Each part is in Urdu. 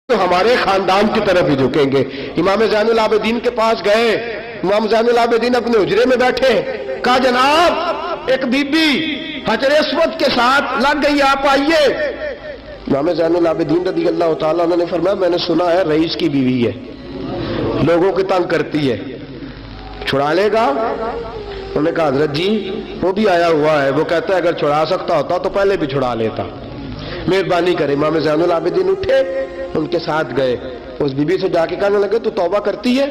تو ہمارے خاندان کی طرف ہی جھکیں گے۔ امام زین العابدین کے پاس گئے، امام زین العابدین اپنے حجرے میں بیٹھے، کہا جناب ایک بی بی حجر اسود کے ساتھ لگ گئی، آپ آئیے۔ امام زین العابدین رضی اللہ تعالیٰ عنہ نے فرمایا میں نے سنا ہے رئیس کی بیوی ہے، لوگوں کی تنگ کرتی ہے، چھڑا لے گا؟ انہوں نے کہا حضرت جی وہ بھی آیا ہوا ہے، وہ کہتا ہے اگر چھڑا سکتا ہوتا تو پہلے بھی چھڑا لیتا، مہربانی کرے۔ امام زین العابدین اٹھے، ان کے ساتھ گئے، اس بی بی سے جا کے کہنے لگے تو توبہ کرتی ہے؟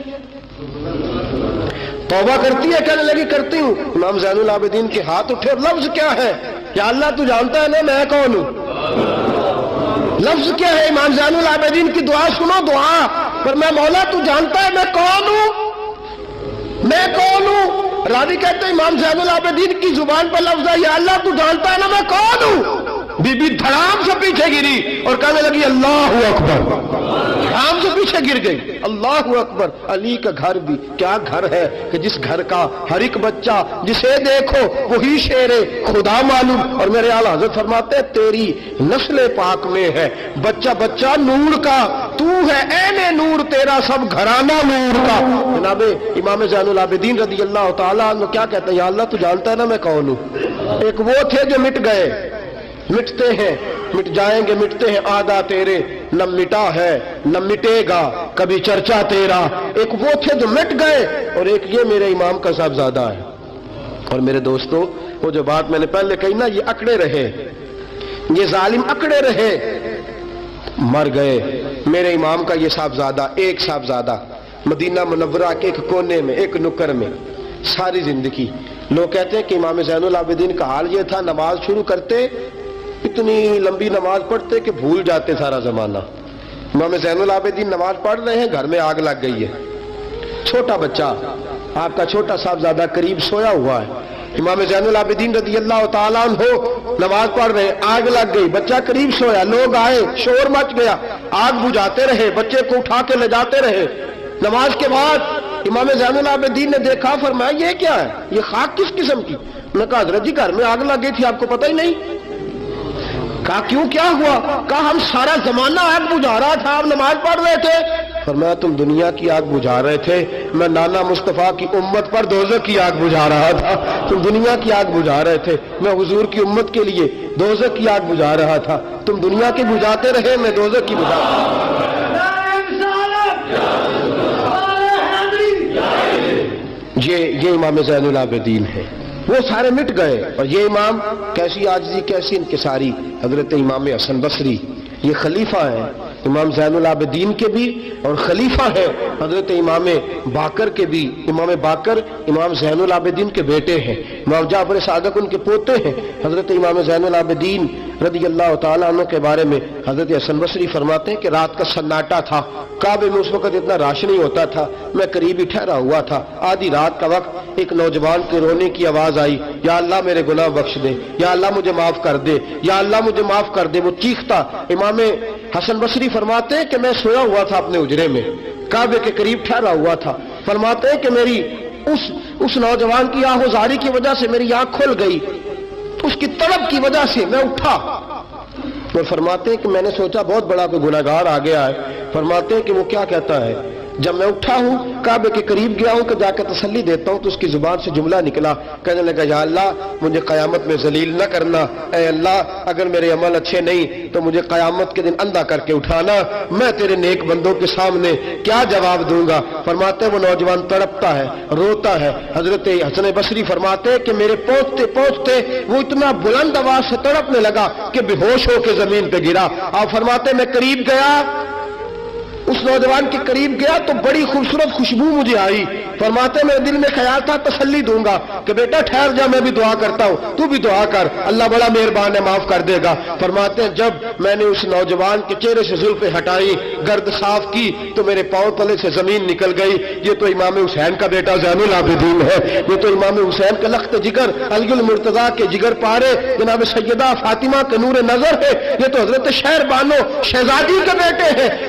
توبہ کرتی ہے؟ کہنے لگی کرتی ہوں۔ امام زین العابدین کے ہاتھ اٹھے، لفظ کیا ہے؟ یا اللہ تو جانتا ہے نا میں کون ہوں۔ لفظ کیا ہے؟ امام زین العابدین کی دعا سنو، دعا پر میں مولا تو جانتا ہے میں کون ہوں، میں کون ہوں۔ راوی کہتے ہیں امام زین العابدین کی زبان پر لفظ ہے یا اللہ تو جانتا ہے نا میں کون ہوں۔ بی بی دھڑام سے پیچھے گری اور کہنے لگی اللہ اکبر، دھڑام سے پیچھے گر گئی، اللہ اکبر۔ علی کا گھر بھی کیا گھر ہے کہ جس گھر کا ہر ایک بچہ جسے دیکھو وہی شیر خدا معلوم۔ اور میرے اعلیٰ حضرت فرماتے تیری نسل پاک میں ہے بچہ بچہ نور کا، تو ہے عین نور، تیرا سب گھرانہ نور کا۔ جناب امام زین العابدین رضی اللہ تعالیٰ عنہ کیا کہتے ہیں؟ یا اللہ تو جانتا ہے نا میں کون ہوں۔ ایک وہ تھے جو مٹ گئے، مٹتے ہیں، مٹ جائیں گے، مٹتے ہیں، آدھا تیرے نہ مٹا ہے نہ مٹے گا کبھی چرچا تیرا۔ ایک وہ تھے جو مٹ گئے اور ایک یہ میرے امام کا صاحبزادہ ہے۔ اور میرے دوستو وہ جو بات میں نے پہلے کہی نا، یہ اکڑے رہے، یہ ظالم اکڑے رہے، مر گئے۔ میرے امام کا یہ صاحبزادہ، ایک صاحبزادہ مدینہ منورہ کے ایک کونے میں، ایک نکر میں ساری زندگی۔ لوگ کہتے ہیں کہ امام زین العابدین کا حال یہ تھا نماز شروع کرتے اتنی لمبی نماز پڑھتے کہ بھول جاتے سارا زمانہ۔ امام زین العابدین نماز پڑھ رہے ہیں، گھر میں آگ لگ گئی ہے، چھوٹا بچہ آپ کا چھوٹا صاحبزادہ قریب سویا ہوا ہے، امام زین العابدین رضی اللہ تعالیٰ عنہ نماز پڑھ رہے ہیں، آگ لگ گئی، بچہ قریب سویا، لوگ آئے، شور مچ گیا، آگ بجھاتے رہے، بچے کو اٹھا کے لے جاتے رہے۔ نماز کے بعد امام زین العابدین نے دیکھا، فرمایا یہ کیا ہے، یہ خاک کس قسم کی؟ انہوں نے کہا حضرت جی گھر میں آگ لگ گئی تھی آپ کو پتہ ہی نہیں۔ کہا کیوں کیا ہوا؟ کہا ہم سارا زمانہ آگ بجھا رہا تھا، آپ نماز پڑھ رہے تھے۔ فرمایا تم دنیا کی آگ بجھا رہے تھے، میں نانا مصطفیٰ کی امت پر دوزخ کی آگ بجھا رہا تھا۔ تم دنیا کی آگ بجھا رہے تھے، میں حضور کی امت کے لیے دوزخ کی آگ بجھا رہا تھا۔ تم دنیا کی بجھاتے رہے، میں دوزخ کی بجھا رہا تھا۔ یہ امام زین العابدین ہے، وہ سارے مٹ گئے۔ اور یہ امام کیسی عاجزی، کیسی انکساری، حضرت امام حسن بصری، یہ خلیفہ ہیں امام زین العابدین کے بھی اور خلیفہ ہیں حضرت امام باقر کے بھی۔ امام باقر امام زین العابدین کے بیٹے ہیں، امام جعفر صادق ان کے پوتے ہیں۔ حضرت امام زین العابدین رضی اللہ تعالیٰ عنہ کے بارے میں حضرت حسن بصری فرماتے ہیں کہ رات کا سناٹا تھا، کعبے میں اس وقت اتنا راشن نہیں ہوتا تھا، میں قریب ہی ٹھہرا ہوا تھا، آدھی رات کا وقت ایک نوجوان کے رونے کی آواز آئی، یا اللہ میرے گناہ بخش دے، یا اللہ مجھے معاف کر دے، یا اللہ مجھے معاف کر دے۔ وہ چیختا۔ امام حسن بصری فرماتے ہیں کہ میں سویا ہوا تھا اپنے حجرے میں، کعبے کے قریب ٹھہرا ہوا تھا۔ فرماتے ہیں کہ میری اس نوجوان کی آہوزاری کی وجہ سے میری آنکھ کھل گئی، اس کی طلب کی وجہ سے میں اٹھا۔ وہ فرماتے ہیں کہ میں نے سوچا بہت بڑا کوئی گناہگار آ گیا ہے۔ فرماتے ہیں کہ وہ کیا کہتا ہے، جب میں اٹھا ہوں کعبے کے قریب گیا ہوں کہ جا کے تسلی دیتا ہوں تو اس کی زبان سے جملہ نکلا، کہنے لگا یا اللہ مجھے قیامت میں ذلیل نہ کرنا، اے اللہ اگر میرے عمل اچھے نہیں تو مجھے قیامت کے دن اندھا کر کے اٹھانا، میں تیرے نیک بندوں کے سامنے کیا جواب دوں گا۔ فرماتے وہ نوجوان تڑپتا ہے، روتا ہے۔ حضرت حسن بصری فرماتے کہ میرے پہنچتے پہنچتے وہ اتنا بلند آواز سے تڑپنے لگا کہ بے ہوش ہو کے زمین پہ گرا۔ آپ فرماتے میں قریب گیا، اس نوجوان کے قریب گیا تو بڑی خوبصورت خوشبو مجھے آئی۔ فرماتے میرے دل میں خیال تھا تسلی دوں گا کہ بیٹا ٹھہر جا، میں بھی دعا کرتا ہوں، تو بھی دعا کر، اللہ بڑا مہربان ہے معاف کر دے گا۔ فرماتے ہیں جب میں نے اس نوجوان کے چہرے سے زلفیں ہٹائی، گرد صاف کی تو میرے پاؤں تلے سے زمین نکل گئی۔ یہ تو امام حسین کا بیٹا زین العابدین ہے، یہ تو امام حسین کا لخت جگر، علی المرتضیٰ کے جگر پارے جناب سیدہ فاطمہ کے نور نظر ہے، یہ تو حضرت شہر بانو شہزادی کے بیٹے ہیں۔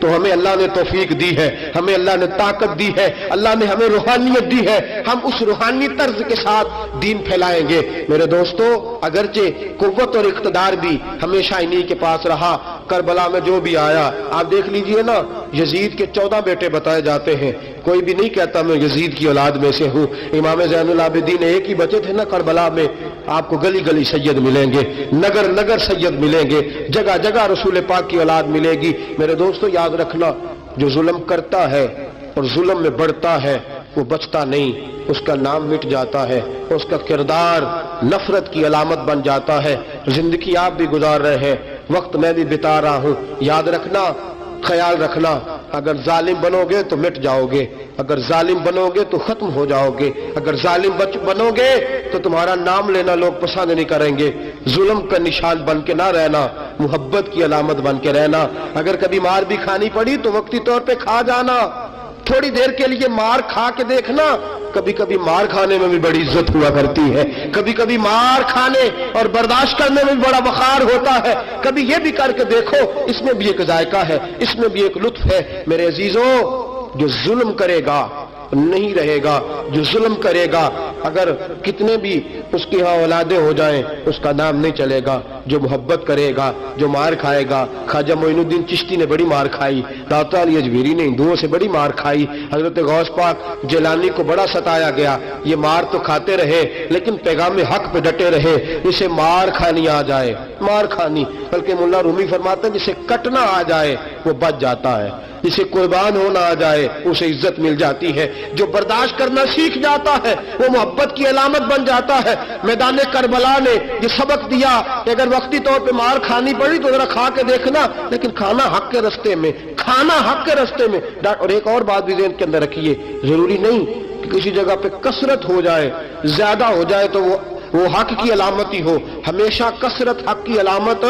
تو ہمیں اللہ نے توفیق دی ہے، ہمیں اللہ نے طاقت دی ہے، اللہ نے ہمیں روحانیت دی ہے، ہم اس روحانی طرز کے ساتھ دین پھیلائیں گے۔ میرے دوستو، اگرچہ قوت اور اقتدار بھی ہمیشہ انہی کے پاس رہا، کربلا میں جو بھی آیا، آپ دیکھ لیجئے نا، یزید کے 14 بیٹے بتائے جاتے ہیں، کوئی بھی نہیں کہتا میں یزید کی اولاد میں سے ہوں۔ امام زین العابدین ایک ہی بچے تھے نا کربلا میں، آپ کو گلی گلی سید ملیں گے، نگر نگر سید ملیں گے، جگہ جگہ رسول پاک کی اولاد ملے گی۔ میرے دوستو یاد رکھنا، جو ظلم کرتا ہے اور ظلم میں بڑھتا ہے وہ بچتا نہیں، اس کا نام مٹ جاتا ہے، اس کا کردار نفرت کی علامت بن جاتا ہے۔ زندگی آپ بھی گزار رہے ہیں، وقت میں بھی بتا رہا ہوں، یاد رکھنا، خیال رکھنا، اگر ظالم بنو گے تو مٹ جاؤ گے، اگر ظالم بنو گے تو ختم ہو جاؤ گے، اگر ظالم بنو گے تو تمہارا نام لینا لوگ پسند نہیں کریں گے۔ ظلم کا نشان بن کے نہ رہنا، محبت کی علامت بن کے رہنا۔ اگر کبھی مار بھی کھانی پڑی تو وقتی طور پہ کھا جانا، تھوڑی دیر کے لیے مار کھا کے دیکھنا، کبھی کبھی مار کھانے میں بھی بڑی عزت ہوا کرتی ہے، کبھی کبھی مار کھانے اور برداشت کرنے میں بھی بڑا وقار ہوتا ہے، کبھی یہ بھی کر کے دیکھو، اس میں بھی ایک ذائقہ ہے، اس میں بھی ایک لطف ہے۔ میرے عزیزوں، جو ظلم کرے گا نہیں رہے گا، جو ظلم کرے گا اگر کتنے بھی اس کی ہاں اولادیں ہو جائیں اس کا نام نہیں چلے گا۔ جو محبت کرے گا، جو مار کھائے گا، خواجہ معین الدین چشتی نے بڑی مار کھائی، داتا علی اجمیری نے ہندوؤں سے بڑی مار کھائی، حضرت غوث پاک جیلانی کو بڑا ستایا گیا، یہ مار تو کھاتے رہے لیکن پیغام حق پہ ڈٹے رہے۔ جسے مار کھانی آ جائے، مار کھانی، بلکہ مولا رومی فرماتا ہے جسے کٹنا آ جائے وہ بچ جاتا ہے، جسے قربان ہونا آ جائے اسے عزت مل جاتی ہے، جو برداشت کرنا سیکھ جاتا ہے وہ محبت کی علامت بن جاتا ہے۔ میدان کربلا نے یہ سبق دیا کہ اگر وقتی طور پہ مار کھانی پڑی تو ذرا کھا کے دیکھنا، لیکن کھانا حق کے رستے میں، کھانا حق کے رستے میں۔ اور ایک اور بات بھی ذہن کے اندر رکھیے، ضروری نہیں کہ کسی جگہ پہ کثرت ہو جائے، زیادہ ہو جائے تو وہ حق کی علامت ہی ہو، ہمیشہ کثرت حق کی علامت،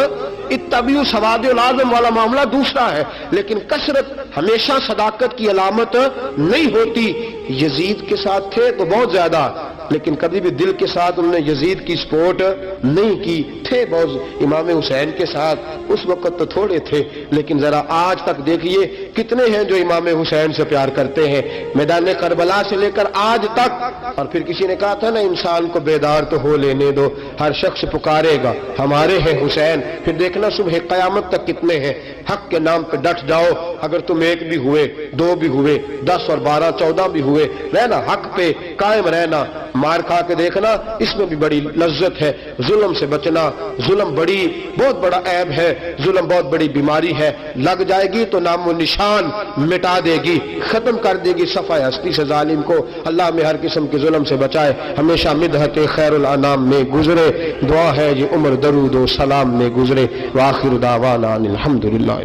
اتبعوا سواد العظم والا معاملہ دوسرا ہے، لیکن کثرت ہمیشہ صداقت کی علامت نہیں ہوتی۔ یزید کے ساتھ تھے تو بہت زیادہ، لیکن کبھی بھی دل کے ساتھ انہوں نے یزید کی سپورٹ نہیں کی، تھے بہت امام حسین کے ساتھ، اس وقت تو تھوڑے تھے، لیکن ذرا آج تک دیکھیے کتنے ہیں جو امام حسین سے پیار کرتے ہیں، میدان کربلا سے لے کر آج تک۔ اور پھر کسی نے کہا تھا نا، انسان کو بیدار تو ہو لینے دو، ہر شخص پکارے گا ہمارے ہیں حسین۔ پھر دیکھنا صبح قیامت تک کتنے ہیں، حق کے نام پہ ڈٹ جاؤ، اگر تم ایک بھی ہوئے، دو بھی ہوئے، 10 اور 12 14 بھی ہوئے، رہنا حق پہ قائم رہنا، مار کھا کے دیکھنا، اس میں بھی بڑی لذت ہے۔ ظلم سے بچنا، ظلم بہت بڑا عیب ہے، ظلم بہت بڑی بیماری ہے، لگ جائے گی تو نام و نشان مٹا دے گی، ختم کر دے گی صفحہ ہستی سے ظالم کو۔ اللہ میں ہر قسم کے ظلم سے بچائے، ہمیشہ مدحت خیر الانام میں گزرے، دعا ہے یہ عمر درود و سلام میں گزرے۔ وآخر دعوانا الحمدللہ۔